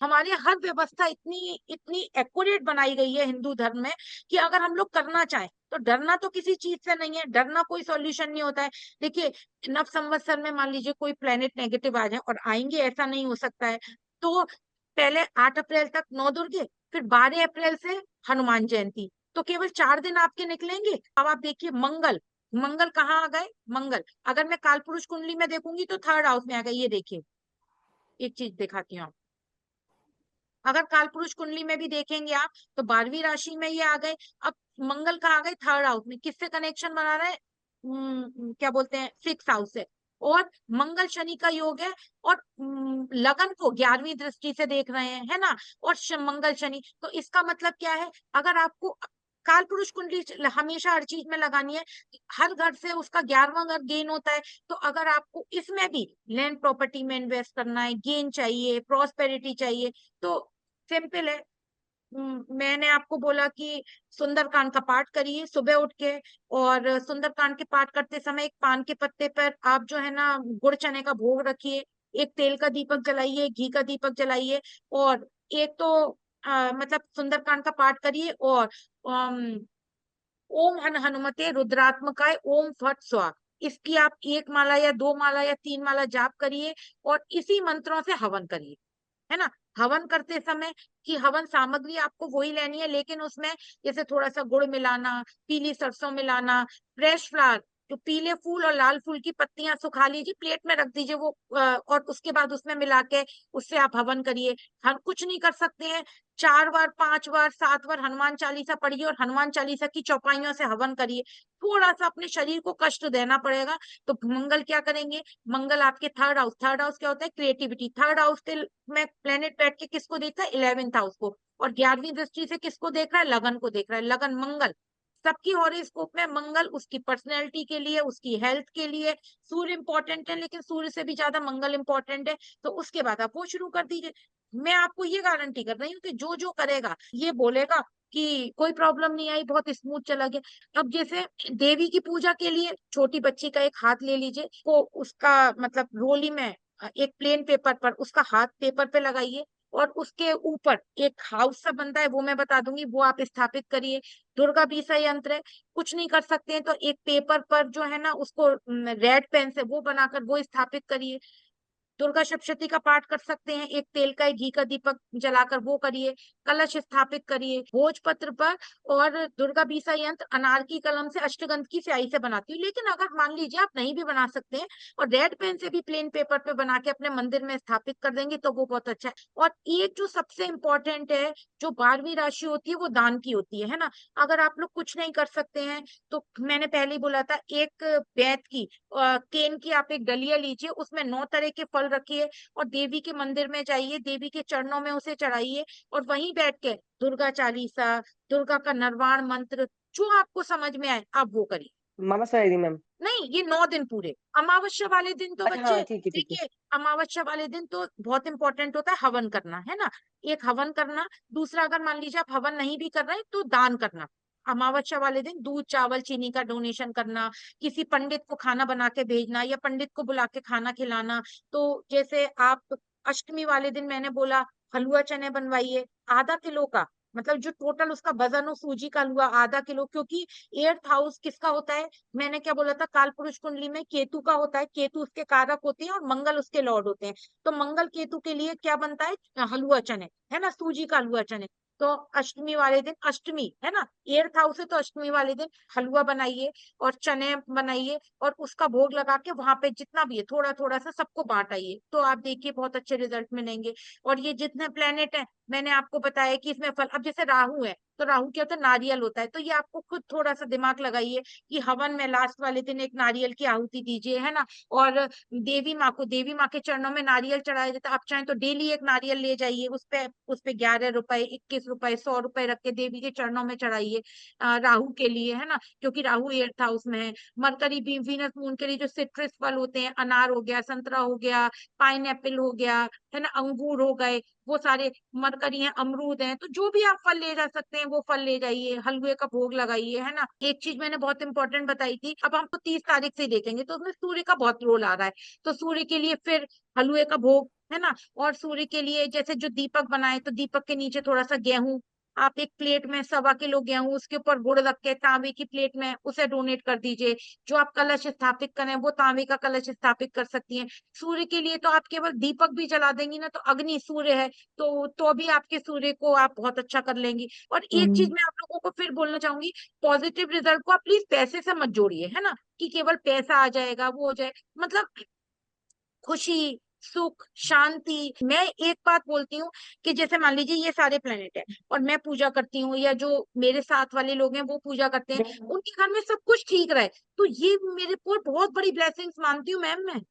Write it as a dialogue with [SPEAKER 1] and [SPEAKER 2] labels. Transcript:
[SPEAKER 1] हमारे हर व्यवस्था इतनी इतनी एक्यूरेट बनाई गई है हिंदू धर्म में कि अगर हम लोग करना चाहें तो डरना तो किसी चीज से नहीं है, डरना कोई सॉल्यूशन नहीं होता है। देखिए, नव संवत्सर में मान लीजिए कोई प्लेनेट नेगेटिव आ जाए, और आएंगे, ऐसा नहीं हो सकता है, तो पहले 8 अप्रैल तक 9 दुर्गे, फिर 12 अप्रैल से हनुमान जयंती, तो केवल 4 दिन आपके निकलेंगे। अब आप देखिए, मंगल, मंगल कहाँ आ गए? मंगल अगर मैं काल पुरुष कुंडली में देखूंगी तो थर्ड हाउस में आ गए। ये देखिए, एक चीज दिखाती हूँ। अगर काल पुरुष कुंडली में भी देखेंगे आप तो 12वीं राशि में ये आ गए। अब मंगल कहाँ आ गए? थर्ड हाउस में। किससे कनेक्शन बना रहे हैं? क्या बोलते हैं, 6 हाउस से। और मंगल शनि का योग है, और लगन को 11वीं दृष्टि से देख रहे हैं, है ना। और मंगल शनि, तो इसका मतलब क्या है? अगर आपको काल पुरुष कुंडली हमेशा हर चीज में लगानी है, हर घर से उसका 11वां घर गेन होता है। तो अगर आपको इसमें भी लैंड प्रॉपर्टी में इन्वेस्ट करना है, गेन चाहिए, प्रॉस्पेरिटी चाहिए, तो सिंपल है। मैंने आपको बोला कि सुंदरकांड का पाठ करिए सुबह उठ के। और सुंदरकांड के पाठ करते समय एक पान के पत्ते पर आप जो है ना गुड़ चने का भोग रखिए, एक तेल का दीपक जलाइए, घी का दीपक जलाइए, और एक तो मतलब सुंदरकांड का पाठ करिए, और ओम हनुमते रुद्रात्मकाय ओम फट स्वा, इसकी आप 1 माला या 2 माला या 3 माला जाप करिए, और इसी मंत्रों से हवन करिए, है ना। हवन करते समय की हवन सामग्री आपको वही लेनी है, लेकिन उसमें जैसे थोड़ा सा गुड़ मिलाना, पीली सरसों मिलाना, फ्रेश फ्लावर, जो पीले फूल और लाल फूल की पत्तियां सुखा लीजिए, प्लेट में रख दीजिए वो, और उसके बाद उसमें मिला के उससे आप हवन करिए। हम कुछ नहीं कर सकते हैं, 4 बार 5 बार 7 बार हनुमान चालीसा पढ़िए, और हनुमान चालीसा की चौपाइयों से हवन करिए। थोड़ा सा अपने शरीर को कष्ट देना पड़ेगा। तो मंगल क्या करेंगे? मंगल आपके थर्ड हाउस, थर्ड हाउस क्या होता है? क्रिएटिविटी। थर्ड हाउस में प्लेनेट बैठ के किसको देखता है? 11th हाउस को। और 11वीं दृष्टि से किसको देख रहा है? लगन को देख रहा है। लगन मंगल, सबकी हॉरोस्कोप में मंगल उसकी पर्सनैलिटी के लिए, उसकी हेल्थ के लिए। सूर्य इंपॉर्टेंट है, लेकिन सूर्य से भी ज्यादा मंगल इंपॉर्टेंट है। तो उसके बाद आप वो शुरू कर दीजिए। मैं आपको ये गारंटी कर रही हूँ कि जो जो करेगा ये बोलेगा कि कोई प्रॉब्लम नहीं आई, बहुत स्मूथ चला गया। अब जैसे देवी की पूजा के लिए छोटी बच्ची का एक हाथ ले लीजिए, को उसका मतलब रोली में एक प्लेन पेपर पर उसका हाथ पेपर पे लगाइए, और उसके ऊपर एक हाउस सा बनता है, वो मैं बता दूंगी, वो आप स्थापित करिए। दुर्गा बीसा यंत्र है। कुछ नहीं कर सकते हैं तो एक पेपर पर जो है ना उसको रेड पेन से वो बनाकर वो स्थापित करिए। दुर्गा सप्तशती का पाठ कर सकते हैं, एक तेल का एक घी का दीपक जलाकर वो करिए। कलश स्थापित करिए भोजपत्र पर। और दुर्गा बीसा यंत्र अनार की कलम से अष्टगंध की स्याही से बनाती हूँ, लेकिन अगर मान लीजिए आप नहीं भी बना सकते हैं और रेड पेन से भी प्लेन पेपर पे बना के अपने मंदिर में स्थापित कर देंगे तो वो बहुत अच्छा है। और एक जो सबसे इम्पोर्टेंट है, जो 12वीं राशि होती है वो दान की होती है ना। अगर आप लोग कुछ नहीं कर सकते हैं तो मैंने पहले ही बोला था, एक बैत की केन की आप एक डलिया लीजिए, उसमें 9 तरह के फल रखिए, और देवी के मंदिर में जाइए, देवी के चरणों में उसे चढ़ाइए, और वहीं बैठ के दुर्गा चालीसा, दुर्गा का निर्वाण मंत्र, जो आपको समझ में आए आप वो करिए।
[SPEAKER 2] मामा शायरी मैम।
[SPEAKER 1] नहीं, ये 9 दिन पूरे। अमावस्या वाले दिन तो
[SPEAKER 2] अच्छा
[SPEAKER 1] बच्चे
[SPEAKER 2] हाँ ठीक है ठीक है।
[SPEAKER 1] देखिए, अमावस्या वाले दिन तो बहुत इंपॉर्टेंट होता है हवन करना, है ना। एक हवन करना, दूसरा अगर मान लीजिए आप हवन नहीं भी कर रहे हैं तो दान करना। अमावस्या वाले दिन दूध चावल चीनी का डोनेशन करना, किसी पंडित को खाना बना के भेजना, या पंडित को बुला के खाना खिलाना। तो जैसे आप अष्टमी वाले दिन मैंने बोला हलवा चने बनवाइए ½ किलो का, मतलब जो टोटल उसका वजन हो सूजी का हलवा ½ किलो, क्योंकि 8th हाउस किसका होता है? मैंने क्या बोला था, काल पुरुष कुंडली में केतु का होता है, केतु उसके कारक होते हैं और मंगल उसके लॉर्ड होते हैं। तो मंगल केतु के लिए क्या बनता है? हलवा चने, है ना, सूजी का हलवा चने। तो अष्टमी वाले दिन, अष्टमी है ना, 8th हाउस है तो अष्टमी वाले दिन हलवा बनाइए और चने बनाइए, और उसका भोग लगा के वहां पे जितना भी है थोड़ा थोड़ा सा सबको बांट आइए, तो आप देखिए बहुत अच्छे रिजल्ट मिलेंगे। और ये जितने प्लेनेट है मैंने आपको बताया कि इसमें फल, अब जैसे राहु है तो राहु क्या होता है? नारियल होता है। तो ये आपको खुद थोड़ा सा दिमाग लगाइए कि हवन में लास्ट वाले दिन एक नारियल की आहुति दीजिए, है ना। और देवी माँ के चरणों में नारियल चढ़ाया जाता है। आप चाहें तो डेली एक नारियल ले जाइए, उस पे 11 रुपए 21 रुपए 100 रुपए रख के देवी के चरणों में चढ़ाइए, राहु के लिए, है ना, क्योंकि राहु 8th हाउस में है। मरकरी भी वीनस मून के लिए जो सिट्रस फल होते हैं, अनार हो गया, संतरा हो गया, पाइन हो गया, है ना, अंगूर हो गए, वो सारे मरकरी हैं, अमरूद हैं, तो जो भी आप फल ले जा सकते हैं वो फल ले जाइए, हलवे का भोग लगाइए, है ना। एक चीज मैंने बहुत इंपॉर्टेंट बताई थी, अब हम तो 30 तारीख से ही देखेंगे तो उसमें सूर्य का बहुत रोल आ रहा है। तो सूर्य के लिए फिर हलवे का भोग है ना। और सूर्य के लिए जैसे जो दीपक बनाए, तो दीपक के नीचे थोड़ा सा गेहूं, आप एक प्लेट में 1.25 किलो गेहूं, उसके ऊपर गुड़ रख के तांबे की प्लेट में उसे डोनेट कर दीजिए। जो आप कलश स्थापित करें वो तांबे का कलश स्थापित कर सकती हैं। सूर्य के लिए तो आप केवल दीपक भी जला देंगी ना, तो अग्नि सूर्य है, तो भी आपके सूर्य को आप बहुत अच्छा कर लेंगी। और एक चीज
[SPEAKER 2] हम्म।
[SPEAKER 1] मैं आप लोगों को फिर बोलना चाहूंगी, पॉजिटिव रिजल्ट को आप प्लीज पैसे से मत जोड़िए, है ना, कि केवल पैसा आ जाएगा वो हो जाए, मतलब खुशी, सुख, शांति। मैं एक बात बोलती हूँ कि जैसे मान लीजिए ये सारे प्लेनेट है और मैं पूजा करती हूँ, या जो मेरे साथ वाले लोग हैं वो पूजा करते हैं, उनके घर में सब कुछ ठीक रहे, तो ये मेरे को बहुत बड़ी ब्लेसिंग्स मानती हूँ मैम मैं।